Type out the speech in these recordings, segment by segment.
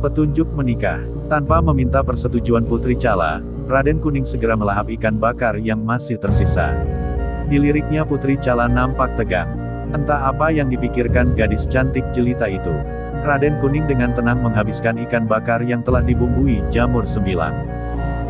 Petunjuk menikah. Tanpa meminta persetujuan Putri Cala, Raden Kuning segera melahap ikan bakar yang masih tersisa. Di liriknya Putri Cala nampak tegang. Entah apa yang dipikirkan gadis cantik jelita itu. Raden Kuning dengan tenang menghabiskan ikan bakar yang telah dibumbui jamur sembilang.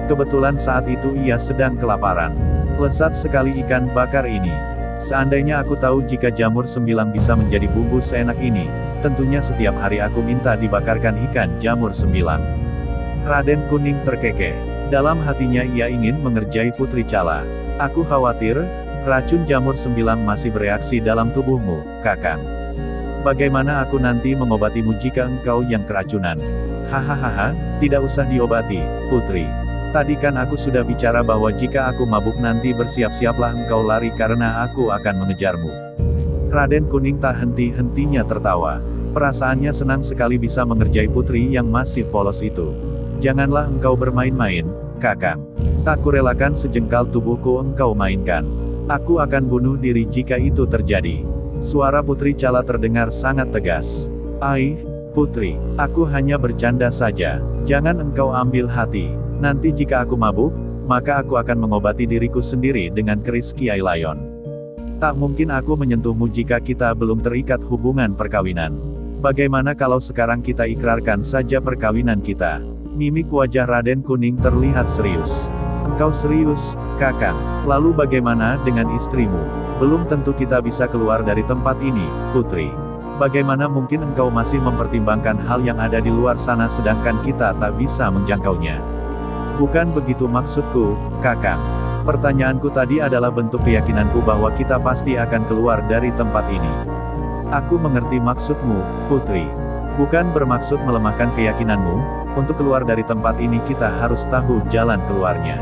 Kebetulan saat itu ia sedang kelaparan. Lezat sekali ikan bakar ini. Seandainya aku tahu jika jamur sembilang bisa menjadi bumbu seenak ini, tentunya setiap hari aku minta dibakarkan ikan jamur sembilang. Raden Kuning terkekeh. Dalam hatinya ia ingin mengerjai Putri Cala. Aku khawatir, racun jamur sembilang masih bereaksi dalam tubuhmu, Kakang. Bagaimana aku nanti mengobatimu jika engkau yang keracunan? Hahaha, tidak usah diobati, Putri. Tadi kan aku sudah bicara bahwa jika aku mabuk nanti bersiap-siaplah engkau lari karena aku akan mengejarmu. Raden Kuning tak henti-hentinya tertawa. Perasaannya senang sekali bisa mengerjai putri yang masih polos itu. Janganlah engkau bermain-main, Kakang. Tak kurelakan sejengkal tubuhku engkau mainkan. Aku akan bunuh diri jika itu terjadi. Suara Putri Cala terdengar sangat tegas. Ai, Putri, aku hanya bercanda saja. Jangan engkau ambil hati. Nanti jika aku mabuk, maka aku akan mengobati diriku sendiri dengan keris Kiai Layon. Tak mungkin aku menyentuhmu jika kita belum terikat hubungan perkawinan. Bagaimana kalau sekarang kita ikrarkan saja perkawinan kita? Mimik wajah Raden Kuning terlihat serius. Engkau serius, Kakang? Lalu bagaimana dengan istrimu? Belum tentu kita bisa keluar dari tempat ini, Putri. Bagaimana mungkin engkau masih mempertimbangkan hal yang ada di luar sana sedangkan kita tak bisa menjangkaunya? Bukan begitu maksudku, Kakang. Pertanyaanku tadi adalah bentuk keyakinanku bahwa kita pasti akan keluar dari tempat ini. Aku mengerti maksudmu, Putri. Bukan bermaksud melemahkan keyakinanmu. Untuk keluar dari tempat ini kita harus tahu jalan keluarnya.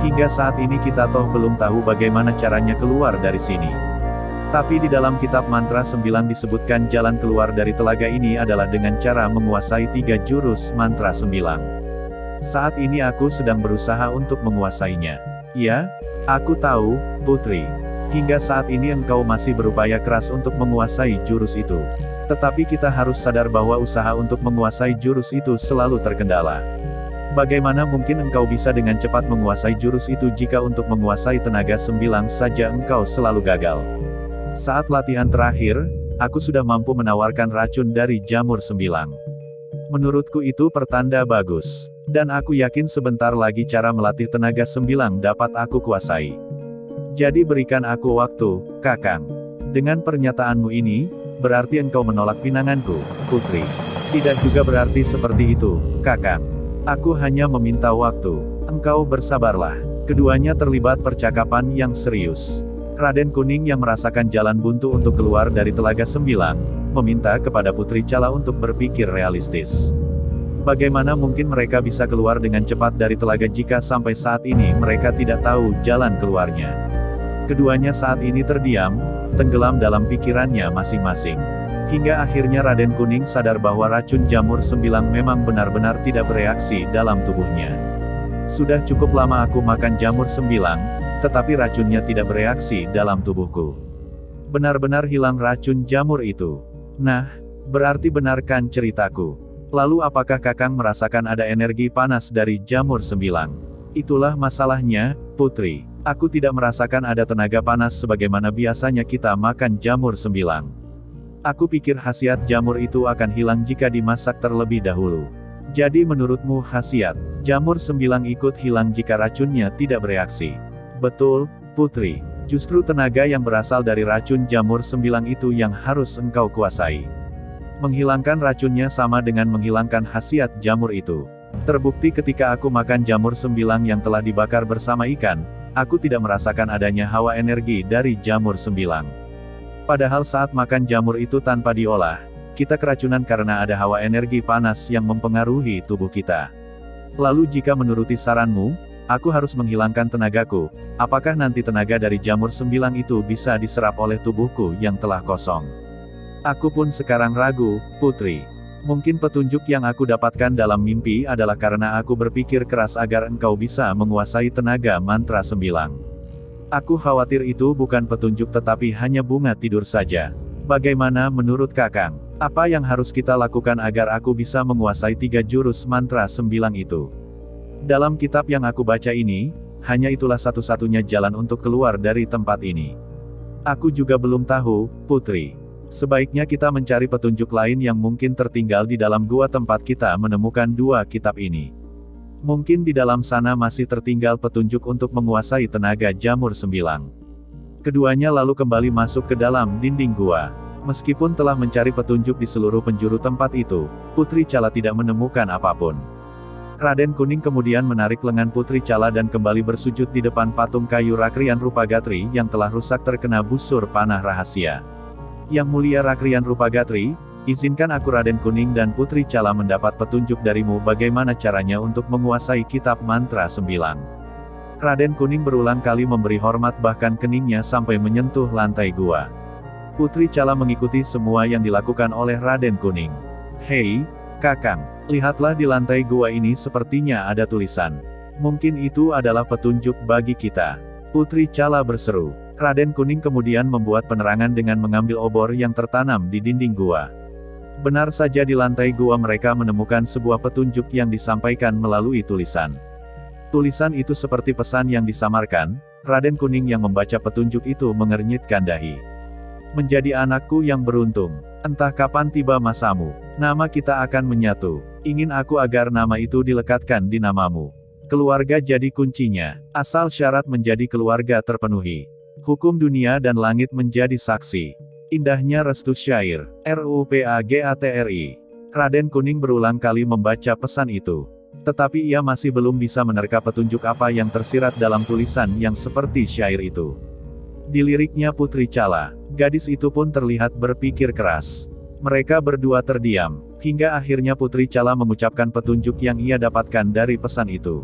Hingga saat ini kita toh belum tahu bagaimana caranya keluar dari sini. Tapi di dalam kitab mantra 9 disebutkan jalan keluar dari telaga ini adalah dengan cara menguasai 3 jurus mantra 9. Saat ini aku sedang berusaha untuk menguasainya. Ya, aku tahu, Putri. Hingga saat ini engkau masih berupaya keras untuk menguasai jurus itu. Tetapi kita harus sadar bahwa usaha untuk menguasai jurus itu selalu terkendala. Bagaimana mungkin engkau bisa dengan cepat menguasai jurus itu jika untuk menguasai tenaga sembilang saja engkau selalu gagal? Saat latihan terakhir, aku sudah mampu menawarkan racun dari jamur sembilang. Menurutku itu pertanda bagus. Dan aku yakin sebentar lagi cara melatih tenaga sembilang dapat aku kuasai. Jadi berikan aku waktu, Kakang. Dengan pernyataanmu ini, berarti engkau menolak pinanganku, Putri. Tidak juga berarti seperti itu, Kakang. Aku hanya meminta waktu. Engkau bersabarlah. Keduanya terlibat percakapan yang serius. Raden Kuning yang merasakan jalan buntu untuk keluar dari Telaga Sembilang, meminta kepada Putri Cala untuk berpikir realistis. Bagaimana mungkin mereka bisa keluar dengan cepat dari telaga jika sampai saat ini mereka tidak tahu jalan keluarnya? Keduanya saat ini terdiam, tenggelam dalam pikirannya masing-masing. Hingga akhirnya Raden Kuning sadar bahwa racun jamur sembilang memang benar-benar tidak bereaksi dalam tubuhnya. Sudah cukup lama aku makan jamur sembilang, tetapi racunnya tidak bereaksi dalam tubuhku. Benar-benar hilang racun jamur itu. Nah, berarti benarkan ceritaku. Lalu apakah Kakang merasakan ada energi panas dari jamur sembilang? Itulah masalahnya, Putri. Aku tidak merasakan ada tenaga panas sebagaimana biasanya kita makan jamur sembilang. Aku pikir khasiat jamur itu akan hilang jika dimasak terlebih dahulu. Jadi menurutmu khasiat jamur sembilang ikut hilang jika racunnya tidak bereaksi? Betul, Putri. Justru tenaga yang berasal dari racun jamur sembilang itu yang harus engkau kuasai. Menghilangkan racunnya sama dengan menghilangkan khasiat jamur itu. Terbukti ketika aku makan jamur sembilang yang telah dibakar bersama ikan, aku tidak merasakan adanya hawa energi dari jamur sembilang. Padahal saat makan jamur itu tanpa diolah, kita keracunan karena ada hawa energi panas yang mempengaruhi tubuh kita. Lalu jika menuruti saranmu, aku harus menghilangkan tenagaku, apakah nanti tenaga dari jamur sembilang itu bisa diserap oleh tubuhku yang telah kosong? Aku pun sekarang ragu, Putri. Mungkin petunjuk yang aku dapatkan dalam mimpi adalah karena aku berpikir keras agar engkau bisa menguasai tenaga mantra sembilang. Aku khawatir itu bukan petunjuk tetapi hanya bunga tidur saja. Bagaimana menurut Kakang? Apa yang harus kita lakukan agar aku bisa menguasai 3 jurus mantra sembilan itu? Dalam kitab yang aku baca ini, hanya itulah satu-satunya jalan untuk keluar dari tempat ini. Aku juga belum tahu, Putri. Sebaiknya kita mencari petunjuk lain yang mungkin tertinggal di dalam gua tempat kita menemukan 2 kitab ini. Mungkin di dalam sana masih tertinggal petunjuk untuk menguasai tenaga jamur 9. Keduanya lalu kembali masuk ke dalam dinding gua. Meskipun telah mencari petunjuk di seluruh penjuru tempat itu, Putri Chala tidak menemukan apapun. Raden Kuning kemudian menarik lengan Putri Chala dan kembali bersujud di depan patung kayu Rakrian Rupagatri yang telah rusak terkena busur panah rahasia. Yang mulia Rakrian Rupagatri, izinkan aku Raden Kuning dan Putri Chala mendapat petunjuk darimu bagaimana caranya untuk menguasai kitab mantra 9. Raden Kuning berulang kali memberi hormat bahkan keningnya sampai menyentuh lantai gua. Putri Chala mengikuti semua yang dilakukan oleh Raden Kuning. Hei, Kakang, lihatlah di lantai gua ini sepertinya ada tulisan. Mungkin itu adalah petunjuk bagi kita. Putri Chala berseru. Raden Kuning kemudian membuat penerangan dengan mengambil obor yang tertanam di dinding gua. Benar saja di lantai gua mereka menemukan sebuah petunjuk yang disampaikan melalui tulisan. Tulisan itu seperti pesan yang disamarkan. Raden Kuning yang membaca petunjuk itu mengernyitkan dahi. Menjadi anakku yang beruntung. Entah kapan tiba masamu, nama kita akan menyatu. Ingin aku agar nama itu dilekatkan di namamu. Keluarga jadi kuncinya, asal syarat menjadi keluarga terpenuhi. Hukum dunia dan langit menjadi saksi. Indahnya restu syair, RUPAGATRI. Raden Kuning berulang kali membaca pesan itu. Tetapi ia masih belum bisa menerka petunjuk apa yang tersirat dalam tulisan yang seperti syair itu. Di liriknya Putri Chala, gadis itu pun terlihat berpikir keras. Mereka berdua terdiam, hingga akhirnya Putri Chala mengucapkan petunjuk yang ia dapatkan dari pesan itu.